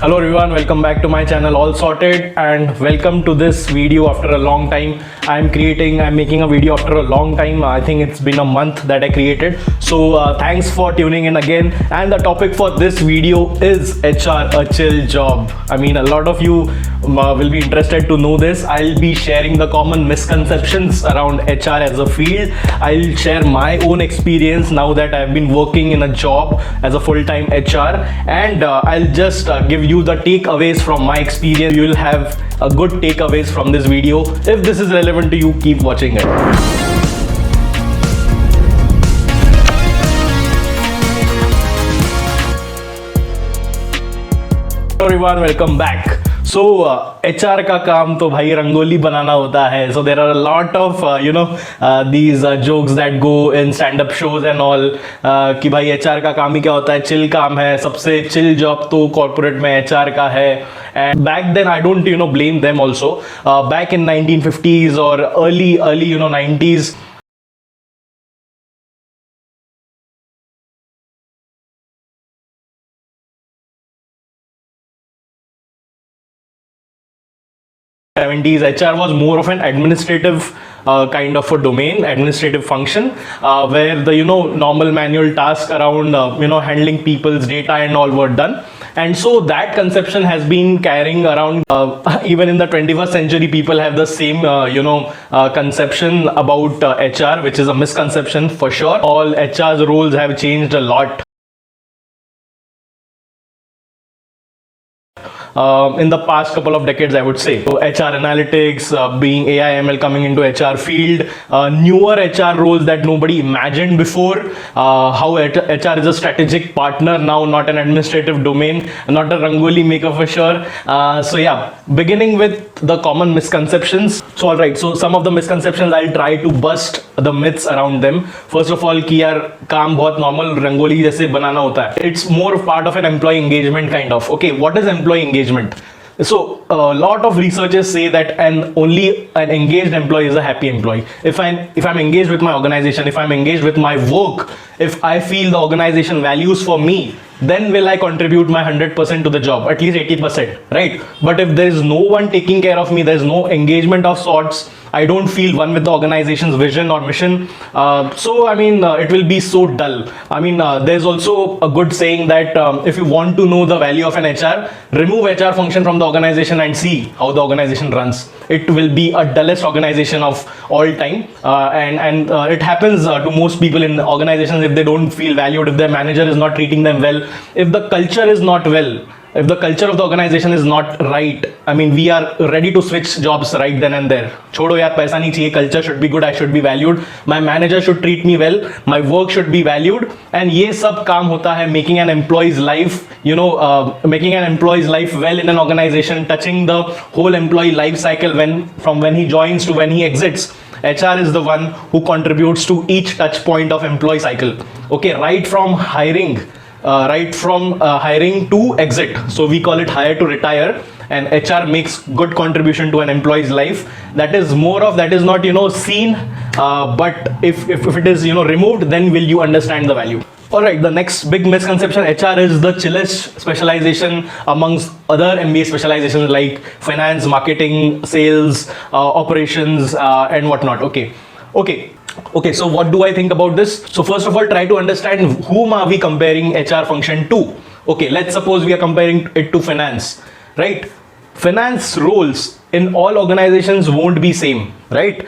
Hello everyone, welcome back to my channel All Sorted, and welcome to this video after a long time. I'm making a video after a long time. I think it's been a month that I created. So thanks for tuning in again. And the topic for this video is HR, a chill job. I mean, a lot of you will be interested to know this. I'll be sharing the common misconceptions around HR as a field. I'll share my own experience now that I've been working in a job as a full-time HR, and I'll just give you the takeaways from my experience. You will have a good takeaways from this video. If this is relevant to you, keep watching it. Hello everyone, welcome back. So HR का काम तो भाई रंगोली बनाना होता है. So there are a lot of these jokes that go in stand-up shows and all कि भाई HR का काम ही क्या होता है, chill काम है, सबसे chill job तो corporate में HR का है. And back then I don't blame them also. Back in 1950s or early 90s. '70s, HR was more of an administrative kind of a domain, administrative function, where the normal manual tasks around handling people's data and all were done. And so that conception has been carrying around even in the 21st century. People have the same conception about HR, which is a misconception for sure. All HR's roles have changed a lot in the past couple of decades, I would say. So HR analytics, being AI ML coming into HR field, newer HR roles that nobody imagined before, how HR is a strategic partner now, not an administrative domain, not a rangoli maker for sure. So yeah, beginning with the common misconceptions. So alright, so some of the misconceptions I'll try to bust the myths around them. First of all, कि यार काम बहुत normal rangoli जैसे बनाना होता है. It's more part of an employee engagement kind of. Okay, what is employee engagement? So a lot of researchers say that only an engaged employee is a happy employee. If I'm engaged with my organization, if I'm engaged with my work, if I feel the organization values for me, then will I contribute my 100% to the job, at least 80%, right? But if there is no one taking care of me, there is no engagement of sorts, I don't feel one with the organization's vision or mission. So I mean, it will be so dull. I mean, there's also a good saying that if you want to know the value of an HR, remove HR function from the organization and see how the organization runs. It will be a dullest organization of all time, and it happens to most people in organizations. If they don't feel valued, if their manager is not treating them well, if the culture is not well, if the culture of the organization is not right, I mean, we are ready to switch jobs right then and there. छोड़ो यार, पैसा नहीं चाहिए, culture should be good, I should be valued, my manager should treat me well, my work should be valued, and ये सब काम होता है making an employee's life, making an employee's life well in an organization, touching the whole employee life cycle from when he joins to when he exits. HR is the one who contributes to each touch point of employee cycle. Okay, right from hiring to exit. So we call it hire to retire, and HR makes good contribution to an employee's life. That is not seen, but if it is removed, then will you understand the value. Alright, the next big misconception, HR is the chillest specialization amongst other MBA specializations like finance, marketing, sales, operations, and whatnot. Okay, so what do I think about this? So first of all, try to understand whom are we comparing HR function to. Okay, let's suppose we are comparing it to finance, right? Finance roles in all organizations won't be same, right?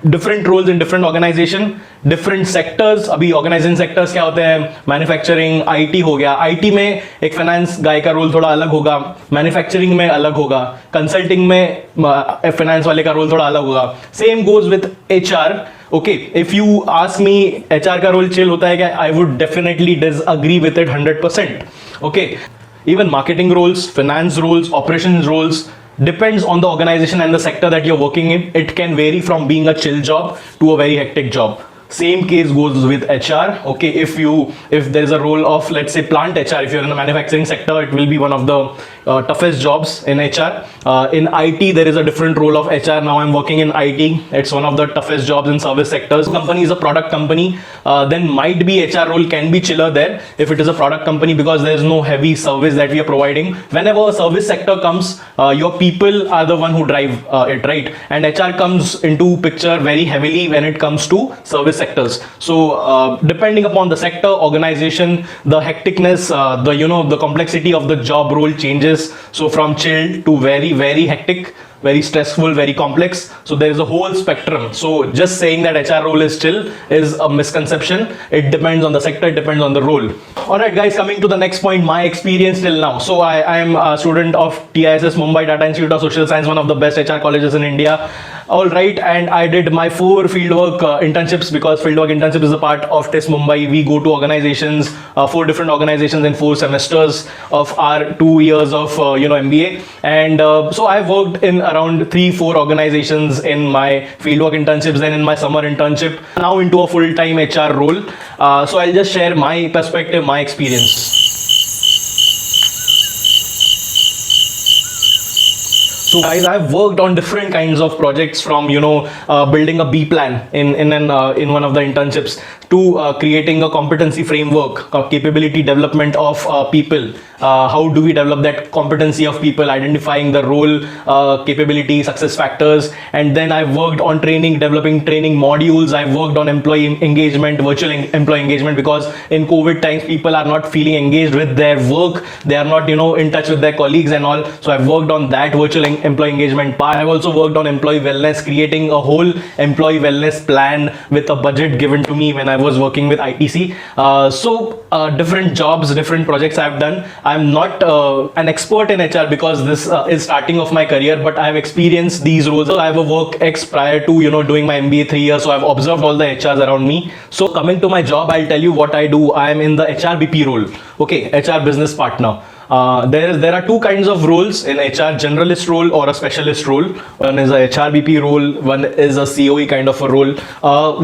Different roles in different organization, different sectors. अभी organization sectors क्या होते हैं? Manufacturing, IT हो गया. IT में एक finance guy का role थोड़ा अलग होगा, manufacturing में अलग होगा, consulting में finance वाले का role थोड़ा अलग होगा. Same goes with HR. Okay, if you ask me HR का role chill होता है क्या? I would definitely disagree with it 100%. Okay, even marketing roles, finance roles, operations roles, depends on the organization and the sector that you're working in. It can vary from being a chill job to a very hectic job. Same case goes with HR. Okay, if there is a role of, let's say, plant HR, if you're in the manufacturing sector, it will be one of the toughest jobs in HR. In IT, there is a different role of HR. Now I'm working in IT. It's one of the toughest jobs in service sectors. Company is a product company, then might be HR role can be chiller there if it is a product company, because there is no heavy service that we are providing. Whenever a service sector comes, your people are the one who drive it, right? And HR comes into picture very heavily when it comes to service sectors. So depending upon the sector, organization, the hecticness, the complexity of the job role changes. So from chill to very, very hectic, very stressful, very complex. So there is a whole spectrum. So just saying that HR role is chill is a misconception. It depends on the sector, it depends on the role. Alright guys, coming to the next point, my experience till now. So I am a student of TISS Mumbai Tata Institute of Social Science, one of the best HR colleges in India. Alright, and I did my 4 fieldwork internships, because fieldwork internship is a part of TISS Mumbai. We go to organizations, 4 different organizations in 4 semesters of our 2 years of MBA. And so I've worked in around 3-4 organizations in my fieldwork internships, then in my summer internship, now into a full-time HR role. So I'll just share my perspective, my experience. So guys, I've worked on different kinds of projects, from building a B plan in one of the internships, to creating a competency framework, capability development of people. How do we develop that competency of people, identifying the role, capability, success factors. And then I've worked on training, developing training modules. I've worked on employee engagement, virtual employee engagement, because in COVID times people are not feeling engaged with their work, they are not in touch with their colleagues and all. So I've worked on that virtual employee engagement part. I've also worked on employee wellness, creating a whole employee wellness plan with a budget given to me when I was working with ITC. Different jobs, different projects I've done. I'm not an expert in HR, because this is starting of my career, but I've experienced these roles. So I have a work ex prior to doing my MBA 3 years, so I've observed all the HRs around me. So coming to my job, I'll tell you what I do. I am in the HRBP role, okay, HR business partner. There are 2 kinds of roles in HR: generalist role or a specialist role. One is a HRBP role, one is a COE kind of a role.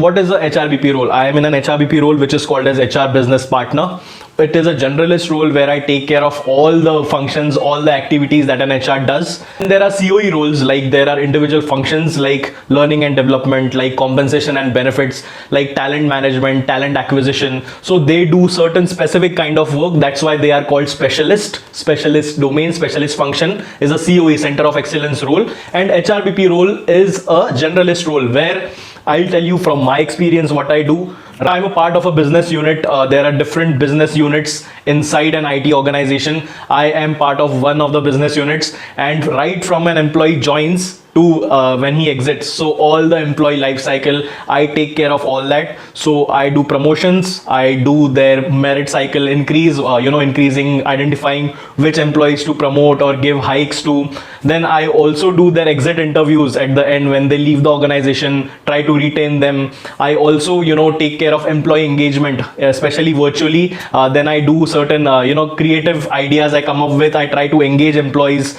What is a HRBP role? I am in an HRBP role which is called as HR business partner. It is a generalist role where I take care of all the functions, all the activities that an HR does. And there are COE roles, like there are individual functions like learning and development, like compensation and benefits, like talent management, talent acquisition. So they do certain specific kind of work. That's why they are called specialist domain, specialist function is a COE, center of excellence role. And HRBP role is a generalist role, where I'll tell you from my experience what I do. I'm a part of a business unit. There are different business units inside an IT organization. I am part of one of the business units, and right from an employee joins to when he exits, so all the employee life cycle, I take care of all that. So I do promotions, I do their merit cycle increase, increasing, identifying which employees to promote or give hikes to. Then I also do their exit interviews at the end when they leave the organization, try to retain them. I also take care of employee engagement, especially virtually. Then I do certain creative ideas I come up with. I try to engage employees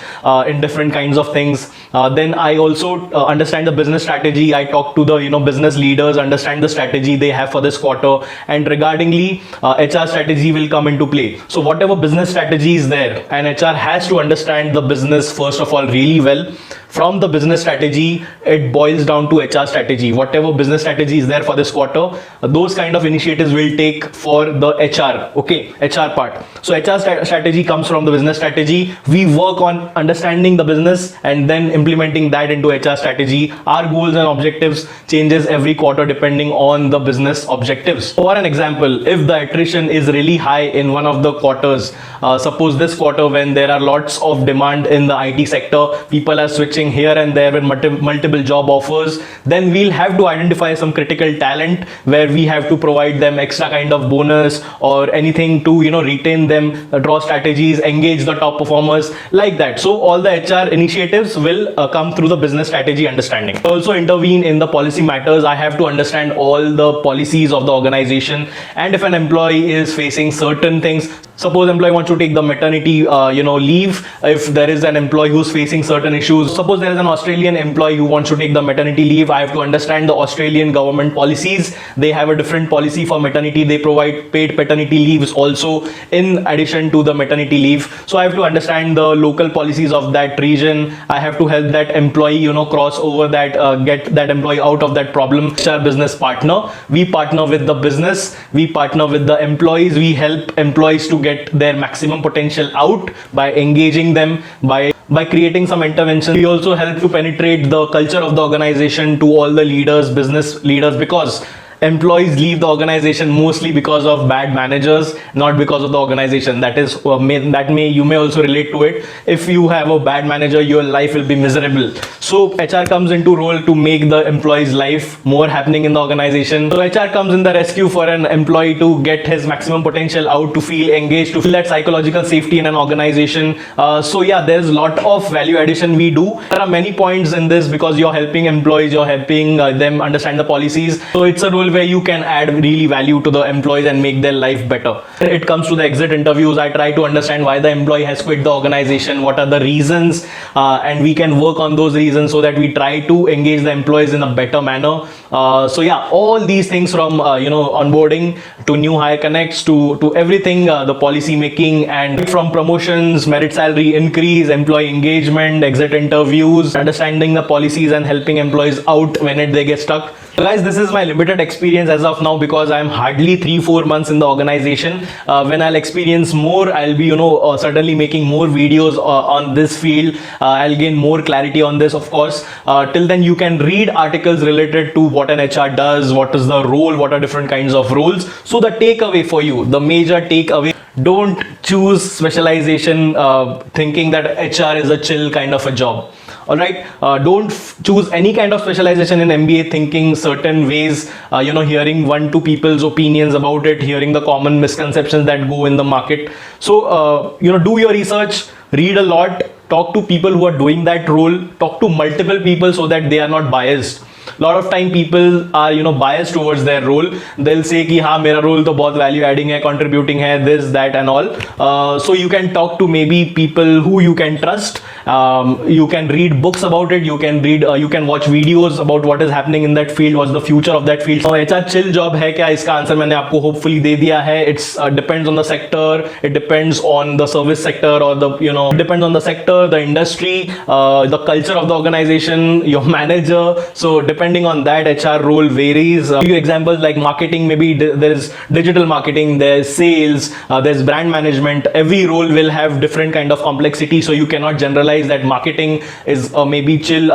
in different kinds of things. Then I also understand the business strategy. I talk to the business leaders, understand the strategy they have for this quarter, and regardingly HR strategy will come into play. So whatever business strategy is there, and HR has to understand the business first of all really well. From the business strategy, it boils down to HR strategy. Whatever business strategy is there for this quarter, those kind of initiatives will take for the HR, okay, HR part. So HR strategy comes from the business strategy. We work on understanding the business and then implementing that into HR strategy. Our goals and objectives changes every quarter depending on the business objectives. For an example, if the attrition is really high in one of the quarters, suppose this quarter when there are lots of demand in the IT sector, people are switching here and there with multiple job offers, then we'll have to identify some critical talent where we have to provide them extra kind of bonus or anything to retain them, draw strategies, engage the top performers, like that. So all the HR initiatives will come through the business strategy understanding. Also intervene in the policy matters. I have to understand all the policies of the organization, and if an employee is facing certain things, Suppose employee wants to take the maternity, leave. If there is an employee who's facing certain issues, suppose there is an Australian employee who wants to take the maternity leave, I have to understand the Australian government policies. They have a different policy for maternity. They provide paid paternity leaves also in addition to the maternity leave. So I have to understand the local policies of that region. I have to help that employee, cross over that, get that employee out of that problem. Our business partner, we partner with the business, we partner with the employees, we help employees to get their maximum potential out by engaging them, by creating some intervention. We also help to penetrate the culture of the organization to all the leaders, business leaders, because employees leave the organization mostly because of bad managers, not because of the organization. That is you may also relate to it. If you have a bad manager, your life will be miserable. So HR comes into role to make the employee's life more happening in the organization. So HR comes in the rescue for an employee to get his maximum potential out, to feel engaged, to feel that psychological safety in an organization. So yeah, there's a lot of value addition we do. There are many points in this because you're helping employees, you're helping them understand the policies. So it's a role where you can add really value to the employees and make their life better. When it comes to the exit interviews, I try to understand why the employee has quit the organization, what are the reasons, and we can work on those reasons so that we try to engage the employees in a better manner. So yeah, all these things from onboarding to new hire connects to everything, the policy making, and from promotions, merit salary increase, employee engagement, exit interviews, understanding the policies and helping employees out when they get stuck. So guys, this is my limited experience as of now because I'm hardly 3-4 months in the organization. When I'll experience more, I'll be certainly making more videos on this field. I'll gain more clarity on this, of course. Till then, you can read articles related to what an HR does, what is the role, what are different kinds of roles. So the takeaway for you, the major takeaway, don't choose specialization thinking that HR is a chill kind of a job. All right, don't choose any kind of specialization in MBA thinking certain ways, hearing 1-2 people's opinions about it, hearing the common misconceptions that go in the market. So, do your research, read a lot, talk to people who are doing that role, talk to multiple people so that they are not biased. A lot of time people are biased towards their role. They'll say कि हाँ मेरा role तो बहुत value adding है, contributing है, this, that and all. So you can talk to maybe people who you can trust. You can read books about it. You can watch videos about what is happening in that field, what's the future of that field. So HR chill job है क्या? इसका answer मैंने आपको hopefully दे दिया है. It's depends on the sector. It depends on the service sector or the it depends on the sector, the industry, the culture of the organization, your manager. So depending on that, HR role varies. Give you examples like marketing. Maybe there's digital marketing, there's sales, there's brand management. Every role will have different kind of complexity. So you cannot generalize that marketing is maybe chill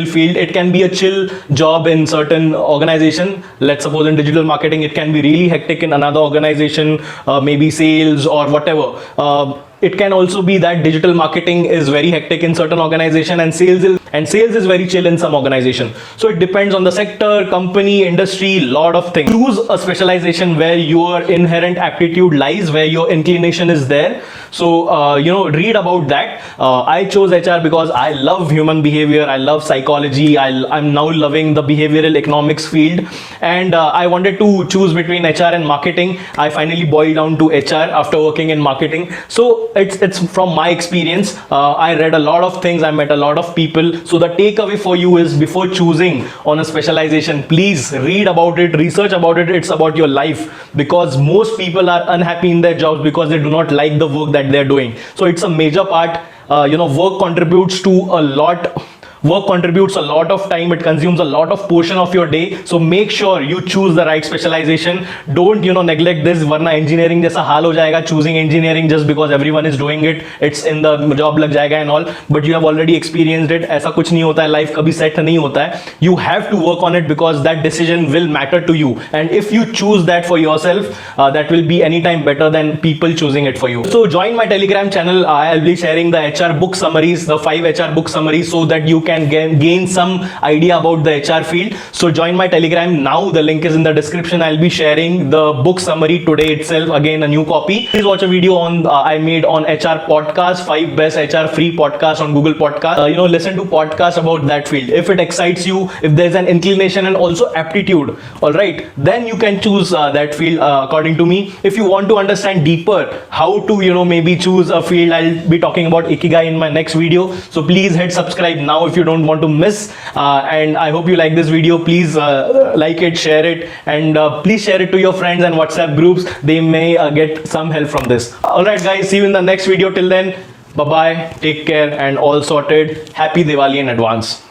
field. It can be a chill job in certain organization. Let's suppose in digital marketing, it can be really hectic in another organization, maybe sales or whatever. It can also be that digital marketing is very hectic in certain organization and sales is very chill in some organization. So it depends on the sector, company, industry, lot of things. Choose a specialization where your inherent aptitude lies, where your inclination is there. So read about that. I chose HR because I love human behavior, I love psychology, I'm now loving the behavioral economics field, and I wanted to choose between HR and marketing. I finally boiled down to HR after working in marketing. So it's from my experience. I read a lot of things, I met a lot of people. So the takeaway for you is, before choosing on a specialization, please read about it, research about it. It's about your life, because most people are unhappy in their jobs because they do not like the work that they're doing. So it's a major part. Work contributes a lot of time. It consumes a lot of portion of your day. So make sure you choose the right specialization. Don't neglect this, वरना engineering जैसा हाल हो जाएगा. Choosing engineering just because everyone is doing it, it's in the job लग जाएगा and all, but you have already experienced it. ऐसा कुछ नहीं होता है, life कभी set नहीं होता है. You have to work on it because that decision will matter to you, and if you choose that for yourself, that will be anytime better than people choosing it for you. So join my Telegram channel. I'll be sharing the HR book summaries, the 5 HR book summaries, so that you can can gain some idea about the HR field. So join my Telegram now. The link is in the description. I'll be sharing the book summary today itself. Again, a new copy. Please watch a video on I made on HR podcast, 5 best HR free podcasts on Google Podcast. Listen to podcasts about that field. If it excites you, if there's an inclination and also aptitude, all right, then you can choose that field according to me. If you want to understand deeper how to maybe choose a field, I'll be talking about Ikigai in my next video. So please hit subscribe now if you don't want to miss. And I hope you like this video. Please like it, share it, and please share it to your friends and WhatsApp groups. They may get some help from this. All right, guys, see you in the next video. Till then, bye bye, take care, and all sorted. Happy Diwali in advance.